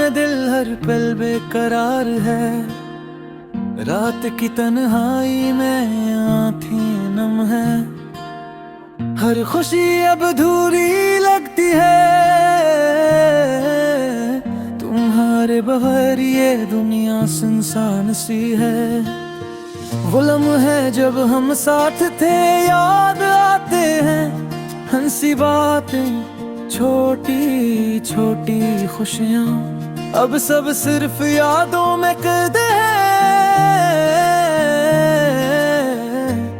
में दिल हर पल बेकरार है। रात की तन्हाई में आँखें नम है। हर खुशी अब अधूरी लगती है। तुम्हारे बगैर ये दुनिया सुनसान सी है। वो लम्हे जब हम साथ थे याद आते हैं। हंसी बातें, छोटी छोटी खुशियाँ, अब सब सिर्फ यादों में कैद है।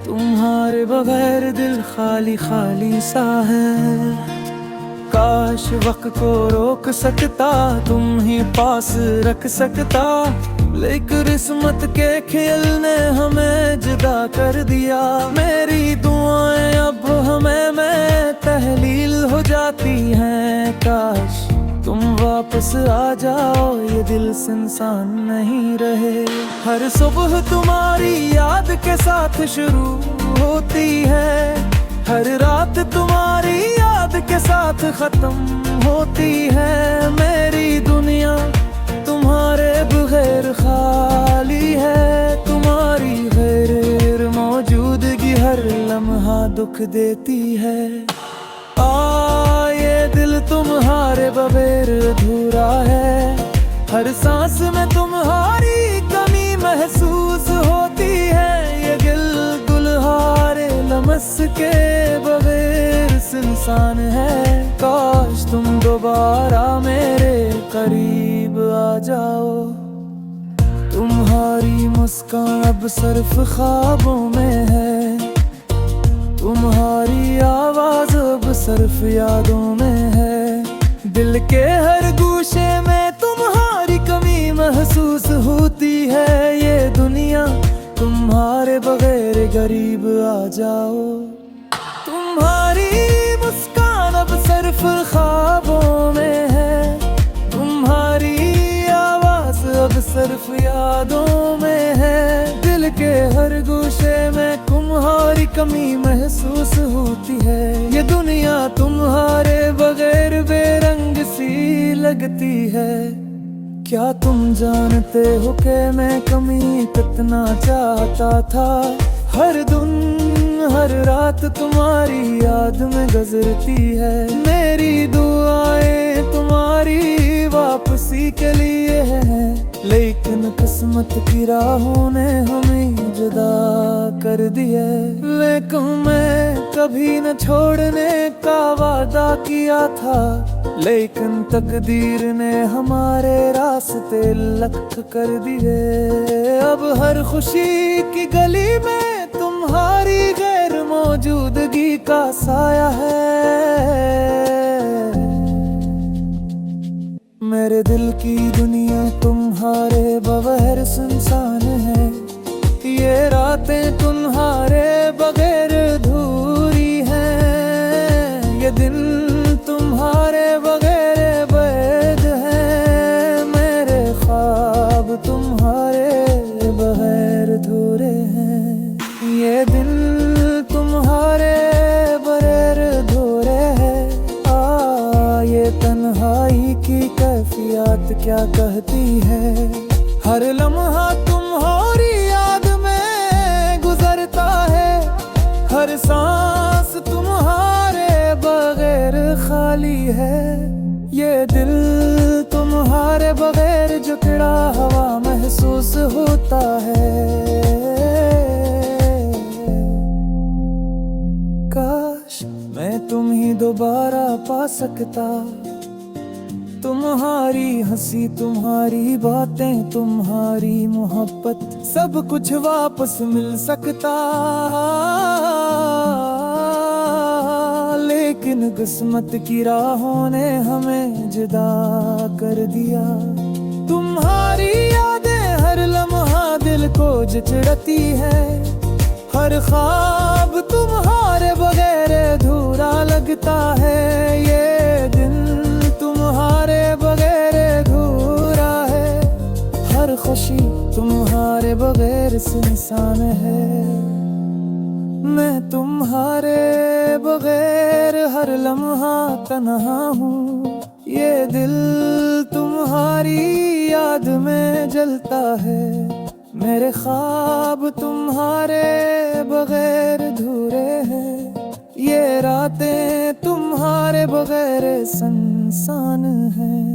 तुम्हारे बगैर दिल खाली खाली सा है। काश वक्त को रोक सकता, तुम ही पास रख सकता, लेकिन किस्मत के खेल ने हमें जुदा कर दिया। मेरी दुआएं अब हमें में तहलील हो जाती हैं। काश तुम वापस आ जाओ, ये दिल सुनसान नहीं रहे। हर सुबह तुम्हारी याद के साथ शुरू होती है। हर रात तुम्हारी याद के साथ खत्म होती है। मेरी दुनिया तुम्हारे बगैर खाली है। तुम्हारी गैर मौजूदगी हर लम्हा दुख देती है। ये दिल तुम्हारे बगैर अधूरा है। हर सांस में तुम्हारी कमी महसूस होती है। ये दिल गुलहारे लमस के बगैर सुनसान है। काश तुम दोबारा मेरे करीब आ जाओ। तुम्हारी मुस्कान अब सिर्फ ख्वाबों में है। तुम्हारी आवाज अब सिर्फ यादों में है। दिल के हर गूशे में तुम्हारी कमी महसूस होती है। ये दुनिया तुम्हारे बगैर गरीब आ जाओ। तुम्हारी मुस्कान अब सिर्फ ख्वाबों में है। तुम्हारी आवाज अब सिर्फ यादों में है। दिल के हर गूशे में तुम्हारी कमी महसूस होती है। ये दुनिया तुम्हारे बगैर बेरंग सी लगती है। क्या तुम जानते हो कि मैं कमी कितना चाहता था। हर दिन हर रात तुम्हारी याद में गुजरती है। मेरी दुआएं तुम्हारी वापसी के लिए है। लेकिन किस्मत की राहों ने हमें जुदा कर दिया। लेकिन मैं कभी न छोड़ने का वादा किया था। लेकिन तकदीर ने हमारे रास्ते लख कर दिए। अब हर खुशी की गली में तुम्हारी गैर मौजूदगी का साया है। मेरे दिल की दुनिया तुम्हारे बगैर सुनसान है। ये रातें तुम्हारे बगैर अधूरी हैं। ये दिन तुम्हारे बगैर वैध है। मेरे ख्वाब तुम्हारे बगैर अधूरे हैं। ये दिन तुम्हारे बगैर अधूरे हैं। ये तन्हाई की कैफियत क्या कहती है। हर लम्हा तुम्हारी याद में गुजरता है। हर सांस तुम्हारे बगैर खाली है। ये दिल तुम्हारे बगैर जुकड़ा हवा महसूस होता है। काश मैं तुम ही दोबारा पा सकता। तुम्हारी हंसी, तुम्हारी बातें, तुम्हारी मोहब्बत, सब कुछ वापस मिल सकता। लेकिन किस्मत की राहों ने हमें जुदा कर दिया। तुम्हारी यादें हर लम्हा दिल को जचड़ती है। हर ख्वाब तुम्हारे बगैर अधूरा लगता है। ये दिन तुम्हारे बगैर अधूरा है। हर खुशी तुम्हारे बगैर सुनसान है। मैं तुम्हारे बगैर हर लम्हा तन्हा हूँ। ये दिल तुम्हारी याद में जलता है, मेरे ख्वाब तुम्हारे बगैर अधूरे हैं, ये रातें तुम्हारे बगैर सुनसान हैं।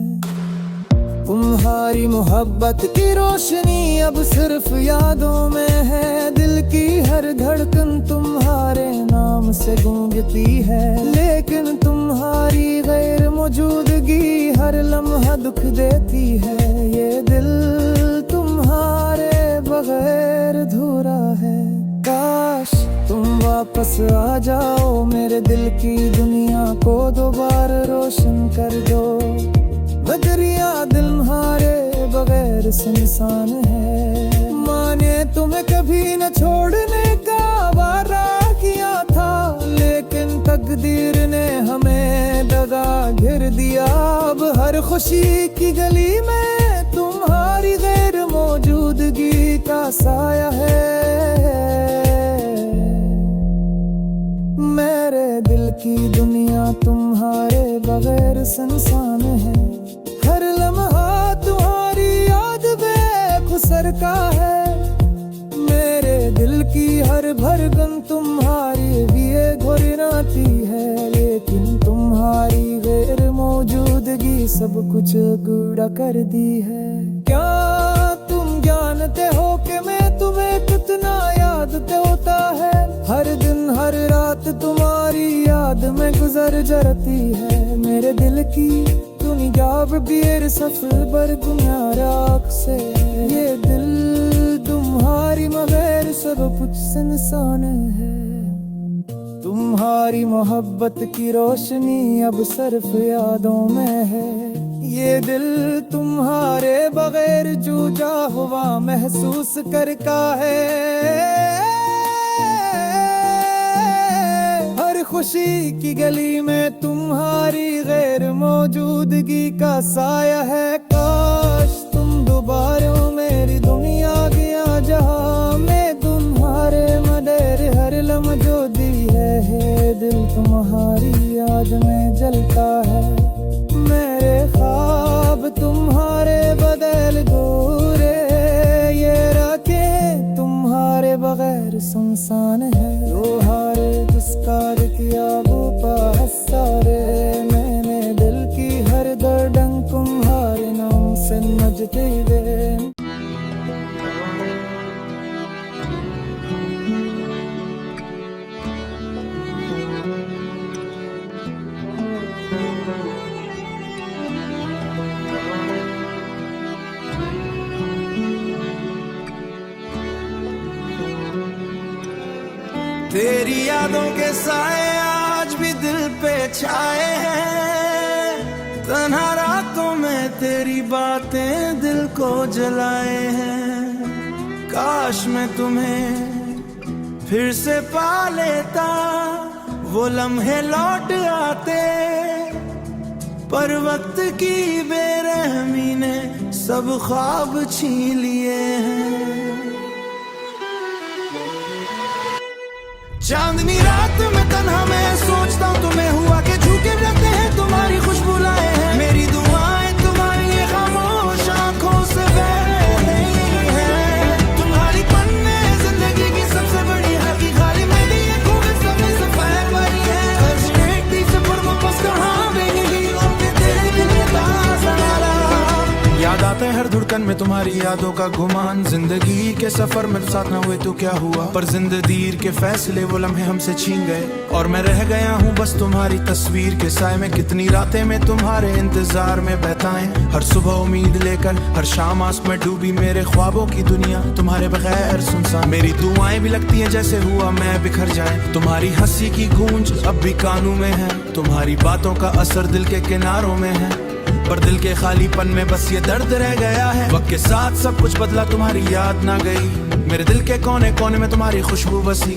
तुम्हारी मोहब्बत की रोशनी अब सिर्फ यादों में है, दिल की हर धड़कन तुम्हारे नाम से गूंजती है, लेकिन तुम्हारी गैर मौजूदगी हर लम्हा दुख देती है, ये दिल तुम्हारे बगैर अधूरा है। काश तुम वापस आ जाओ, मेरे दिल की दुनिया को दोबारा रोशन कर दो, बदरिया दिल तुम्हारे बगैर सुनसान है। माने तुम्हें कभी न छोड़ने का वादा किया था, लेकिन तकदीर ने हमें दगा घेर दिया, अब हर खुशी की गली में तुम्हारी गैर मौजूदगी का साया है। मेरे दिल की दुनिया तुम्हारे बगैर सुनसान है, हर लम्हा तुम्हारी याद बेखुसर का है, मेरे दिल की हर भरगन तुम्हारी लिए घुरनाती है, लेकिन तुम्हारी गैर मौजूदगी सब कुछ गूढ़ा कर दी है। क्या तुम जानते हो कि मैं तुम्हें कितना याद होता है, हर दिन हर रात तुम्हारी याद में गुजर जाती है, मेरे दिल की दुनिया बेर सफर बर गुनाराक से, ये दिल तुम्हारी मगर सब कुछ सुनसान है। तुम्हारी मोहब्बत की रोशनी अब सिर्फ यादों में है, ये दिल तुम्हारे बगैर जूझा हुआ महसूस करता है, हर खुशी की गली में तुम्हारी गैर मौजूदगी का साया है। काश तुम दोबारा मेरी दुनिया गया जहाँ मैं तुम्हारे मदर हर लम्हा जो दी है, दिल तुम्हारी याद में जलता है, मेरे ख्वाब तुम्हारे बदल गोरे, ये रातें तुम्हारे बगैर सुनसान है, तुम्हारे दुस्कार किया वो पासारे, मैंने दिल की हर दर्दन तुम्हारे नाम से मजते गए। तेरी यादों के साए आज भी दिल पे छाए हैं, तन्हा रातों में तेरी बातें दिल को जलाए हैं, काश मैं तुम्हें फिर से पा लेता, वो लम्हे लौट आते, पर वक्त की बेरहमी ने सब ख्वाब छीन लिए हैं। चांदनी रात में तन्हा मैं सोचता हूँ तुम्हें हुआ के झूठे रहते हैं, तुम्हारी खुशबू लाए हैं, मेरी दुआएं तुम्हारी ये खामोश आंखों से बह रही हैं, तुम्हारी पन्ने जिंदगी की सबसे बड़ी हकी, खाली मेरी ये खूबसूरत समय से फैल भरी है, हजरती से पर वापस कहाँ मिली अपने तेरे दिल का सहारा, याद आते हर धड़कन में तुम्हारी यादों का गुमान, जिंदगी के सफर में साथ न हुए तो क्या हुआ, पर जिंदगी के फैसले वो लम्हे हमसे छीन गए, और मैं रह गया हूँ बस तुम्हारी तस्वीर के साए में, कितनी रातें में तुम्हारे इंतजार में बहताएं, हर सुबह उम्मीद लेकर हर शाम आस में डूबी, मेरे ख्वाबों की दुनिया तुम्हारे बगैर सुनसान, मेरी दुआएं भी लगती हैं जैसे हुआ मैं बिखर जाए, तुम्हारी हंसी की गूंज अब भी कानों में है, तुम्हारी बातों का असर दिल के किनारों में है, पर दिल के खालीपन में बस ये दर्द रह गया है, वक्त के साथ सब कुछ बदला तुम्हारी याद ना गई, मेरे दिल के कोने कोने में तुम्हारी खुशबू बसी,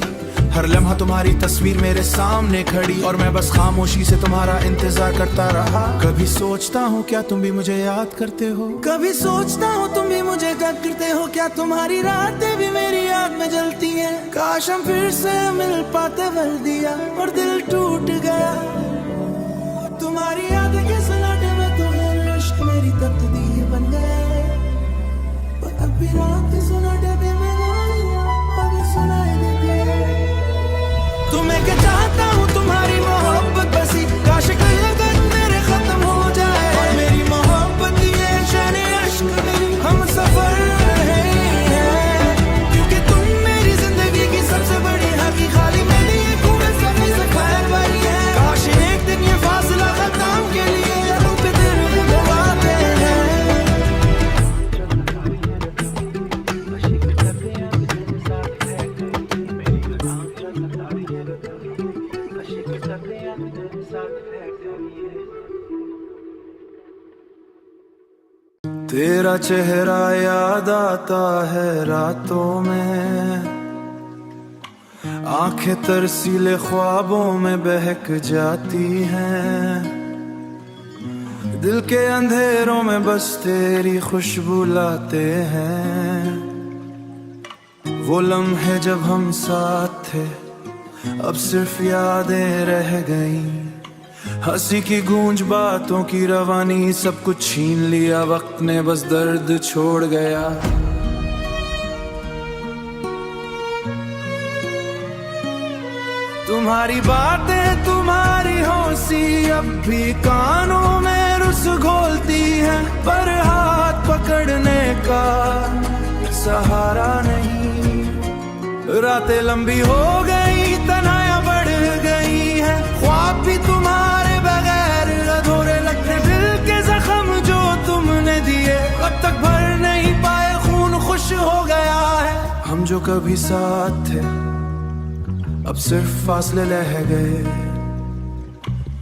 हर लम्हा तुम्हारी तस्वीर मेरे सामने खड़ी, और मैं बस खामोशी से तुम्हारा इंतजार करता रहा, कभी सोचता हूँ क्या तुम भी मुझे याद करते हो, कभी सोचता हूँ तुम भी मुझे याद करते हो, क्या तुम्हारी रातें भी मेरी याद में जलती हैं, काश हम फिर से मिल पाते भर दिया और दिल टूट गया, तुम्हारी याद के सन्नाटे में मेरी तकदीर बन गए। और अब भी रात सुना डबे में गालियां अभी सुनाई देती है। तुम्हें क्या चाहता हूँ तुम्हारी मोहब्बत बसी, काश कल लगन मेरे खत्म हो जाए। और मेरी मोहब्बत ये शान अश्क मेरी हम सफर है, क्योंकि तुम मेरी जिंदगी की सबसे बड़ी हकी, खाली मेरी एक उम्र सभी से खैर वाली है। काश एक दिन ये फासला खत्म के लिए रूप दिल लगाते हैं। तेरा चेहरा याद आता है रातों में, आंखें तरसीले ख्वाबों में बहक जाती हैं। दिल के अंधेरों में बस तेरी खुशबू लाते हैं। वो लम्हे जब हम साथ थे अब सिर्फ यादें रह गईं। हंसी की गूंज बातों की रवानी सब कुछ छीन लिया वक्त ने, बस दर्द छोड़ गया। तुम्हारी बातें तुम्हारी हौसी अब भी कानों में रुस घोलती है, पर हाथ पकड़ने का सहारा नहीं। रातें लंबी हो गई, तन्हाइयां बढ़ गई है, ख्वाब भी तुम्हारे बगैर अधूरे लगते। दिल के जख्म जो तुमने दिए अब तक भर नहीं पाए, खून खुश हो गया है। हम जो कभी साथ थे अब सिर्फ फासले रह गए।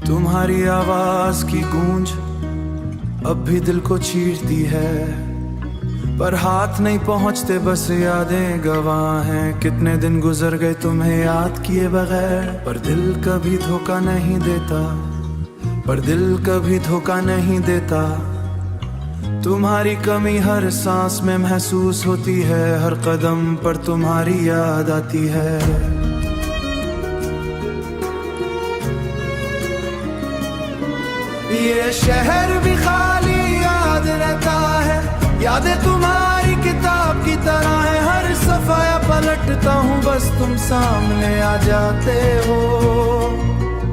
तुम्हारी आवाज की गूंज अब भी दिल को चीरती है, पर हाथ नहीं पहुंचते बस यादें गवाह हैं। कितने दिन गुजर गए तुम्हें याद किए बगैर, पर दिल कभी धोखा नहीं देता, पर दिल कभी धोखा नहीं देता। तुम्हारी कमी हर सांस में महसूस होती है, हर कदम पर तुम्हारी याद आती है। ये शहर भी खाली याद रहता है, यादें तुम्हारी किताब की तरह है। हर सफाया पलटता हूँ बस तुम सामने आ जाते हो,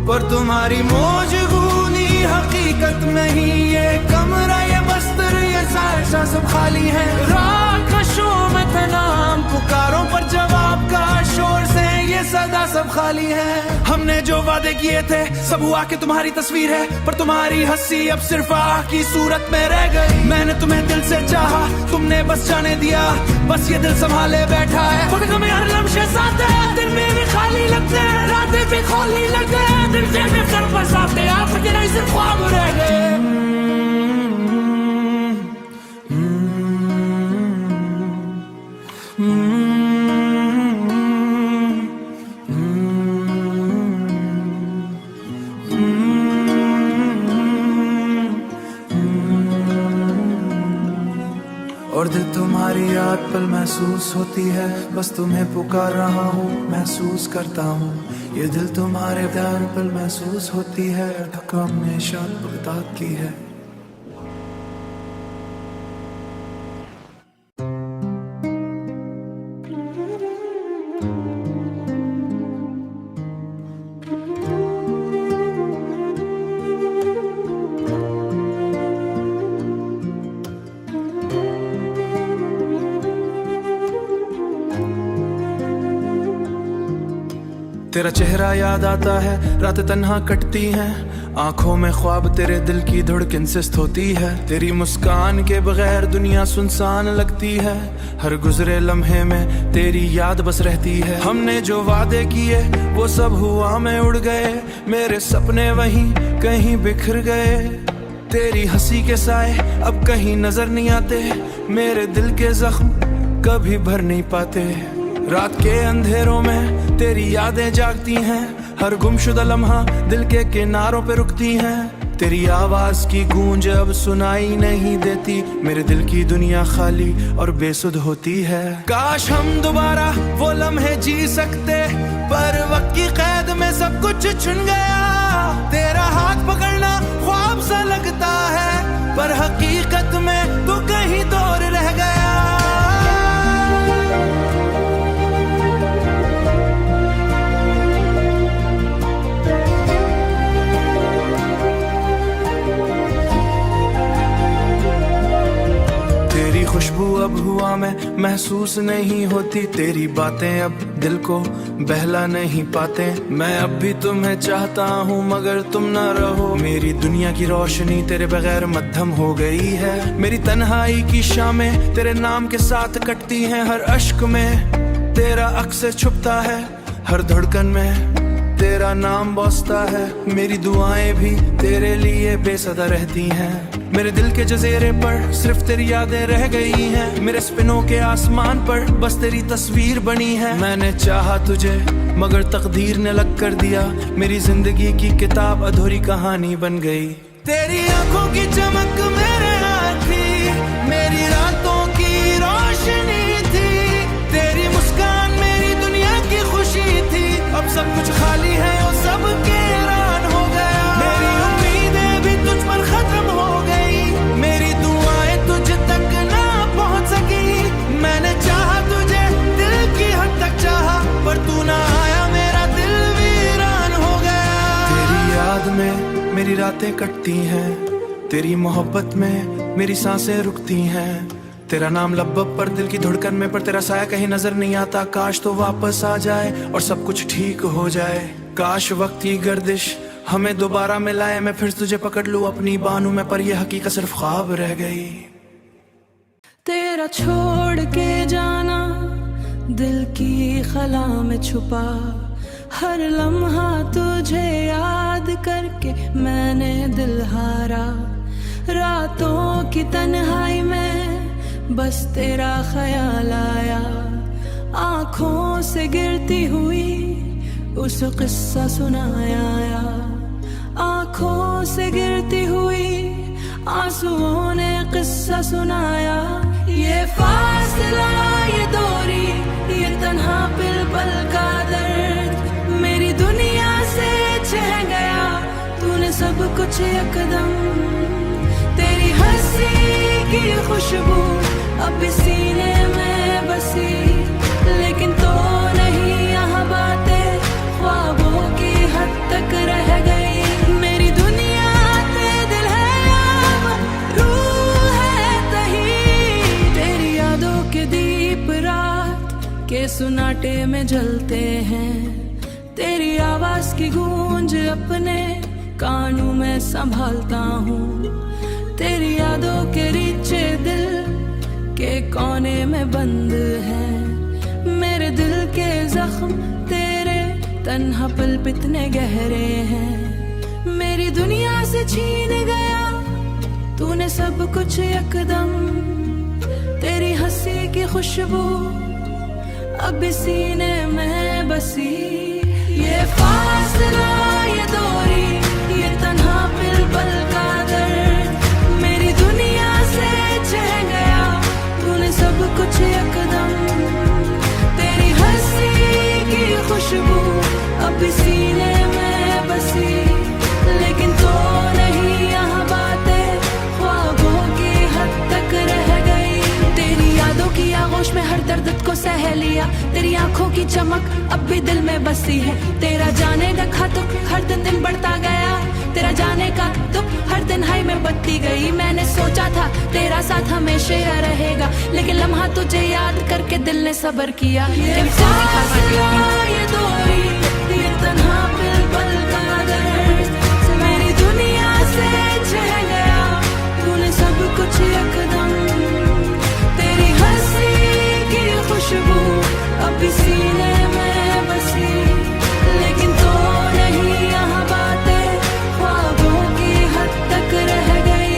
पर तुम्हारी मौजूदगी हकीकत में ही ये कमरा ये बस्तर ये साशा सब खाली है। रात का शोर में था नाम पुकारों पर जवाब का शोर से ये सदा सब खाली है। हमने जो वादे किए थे सब हुआ कि तुम्हारी तस्वीर है, पर तुम्हारी हंसी अब सिर्फ आह की सूरत में रह गई। मैंने तुम्हें दिल से चाहा, तुमने बस जाने दिया, बस ये दिल संभाले बैठा है। खुद हमें हर लम्हे साथ है, दिल में भी खाली लगते हैं, रातें भी खाली लगते हैं। दिल से भी कर बसाते आप नहीं सिर्फ ख्वाब रह गए। और दिल तुम्हारी याद पल महसूस होती है, बस तुम्हें पुकार रहा हूँ महसूस करता हूँ। ये दिल तुम्हारे प्यार पल महसूस होती है, धक्का हमेशा बगदाद की है। तेरा चेहरा याद आता है, रात तन्हा कटती हैं, आंखों में ख्वाब तेरे दिल की धड़कन से होती है। तेरी मुस्कान के बगैर दुनिया सुनसान लगती है, हर गुजरे लम्हे में तेरी याद बस रहती है। हमने जो वादे किए वो सब हुआ में उड़ गए, मेरे सपने वहीं कहीं बिखर गए। तेरी हंसी के साए अब कहीं नजर नहीं आते, मेरे दिल के जख्म कभी भर नहीं पाते। रात के अंधेरों में तेरी यादें जागती हैं, हर गुमशुदा लम्हा दिल के किनारों पे रुकती हैं। तेरी आवाज की गूंज अब सुनाई नहीं देती, मेरे दिल की दुनिया खाली और बेसुध होती है। काश हम दोबारा वो लम्हे जी सकते, पर वक्त की कैद में सब कुछ छिन गया। तेरा हाथ पकड़ना ख्वाब सा लगता है, पर हकीकत में तू कहीं दूर रह गया। तेरी खुशबू अब हुआ में महसूस नहीं होती, तेरी बातें अब दिल को बहला नहीं पाते। मैं अब भी तुम्हें चाहता हूँ मगर तुम न रहो। मेरी दुनिया की रोशनी तेरे बगैर मद्धम हो गई है। मेरी तन्हाई की शामें तेरे नाम के साथ कटती हैं। हर अश्क में तेरा अक्स छुपता है, हर धड़कन में तेरा नाम बसता है। मेरी दुआएं भी तेरे लिए बेसदा रहती हैं। मेरे दिल के जज़ीरे पर सिर्फ तेरी यादें रह गई हैं। मेरे सपनों के आसमान पर बस तेरी तस्वीर बनी है। मैंने चाहा तुझे मगर तकदीर ने लग कर दिया। मेरी जिंदगी की किताब अधूरी कहानी बन गई। तेरी आंखों की चमक मेरे हाथ थी, मेरी रातों की रोशनी थी। तेरी मुस्कान मेरी दुनिया की खुशी थी। अब सब कुछ खाली है और सब कैरान हो गया। मेरी उम्मीदें भी तुझ पर खत्म हो गई। मेरी दुआएं तुझ तक ना पहुंच सकी। मैंने चाहा तुझे दिल की हद तक चाहा, पर तू ना आया, मेरा दिल वीरान हो गया। तेरी याद में मेरी रातें कटती हैं, तेरी मोहब्बत में मेरी सांसें रुकती हैं। तेरा नाम लब पर दिल की धड़कन में, पर तेरा साया कहीं नजर नहीं आता। काश तो वापस आ जाए और सब कुछ ठीक हो जाए। काश वक्त की गर्दिश हमें दोबारा मिलाए। मैं फिर तुझे पकड़ लूं अपनी बाहों में, पर यह हकीकत सिर्फ ख्वाब रह गई। तेरा छोड़ के जाना दिल की खला में छुपा। हर लम्हा तुझे याद करके मैंने दिल हारा। रातों की तन्हाई में बस तेरा ख्याल आया। आंखों से गिरती हुई उस किस्सा सुनाया। आंखों से गिरती हुई आंसुओं ने किस्सा सुनाया। ये फासला, ये दूरी, ये तन्हा पल पल का दर्द मेरी दुनिया से छह गया। तूने सब कुछ एकदम, तेरी हंसी की खुशबू अब सीने में बसी। लेकिन तो नहीं यहाँ बातें ख्वाबों की हद तक रह गई। मेरी दुनिया ते दिल है अब रूह है तही। तेरी यादों के दीप रात के सुनाटे में जलते हैं। तेरी आवाज की गूंज अपने कानों में संभालता हूँ। तेरी यादों के रीचे दिल के कोने में बंद है। मेरे दिल के जख्म तेरे तन्हा पल इतने गहरे हैं। मेरी दुनिया से छीन गया तूने सब कुछ एकदम। तेरी हंसी की खुशबू अब सीने में बसी। ये फासला, ये दूरी, ये तन्हा पल पल का दर्द मेरी दुनिया से छह गया। तूने सब कुछ एकदम, तेरी हंसी की खुशबू अब सीने में बसी। लेकिन तो नहीं यहाँ बातें ख्वाबों की हद तक रह गई। तेरी यादों की आगोश में हर दर्द को सह लिया। तेरी आंखों की चमक अब भी दिल में बसी है। तेरा जाने का खातुक हर दिन दिन बढ़ता गया। तेरा जाने का दुख हर दिन हाई में बढ़ती गई। मैंने सोचा था तेरा साथ हमेशा रहेगा, लेकिन लम्हा तुझे याद करके दिल ने सब्र किया। ये फासला, ये दूरी, ये तन्हा पल पल का दर्द मेरी दुनिया से छह गया। तूने सब कुछ एकदम, तेरी हंसी की खुशबू अब सीने में बसी। लेकिन तो नहीं यहाँ बातें ख्वाबों की हद तक रह गई।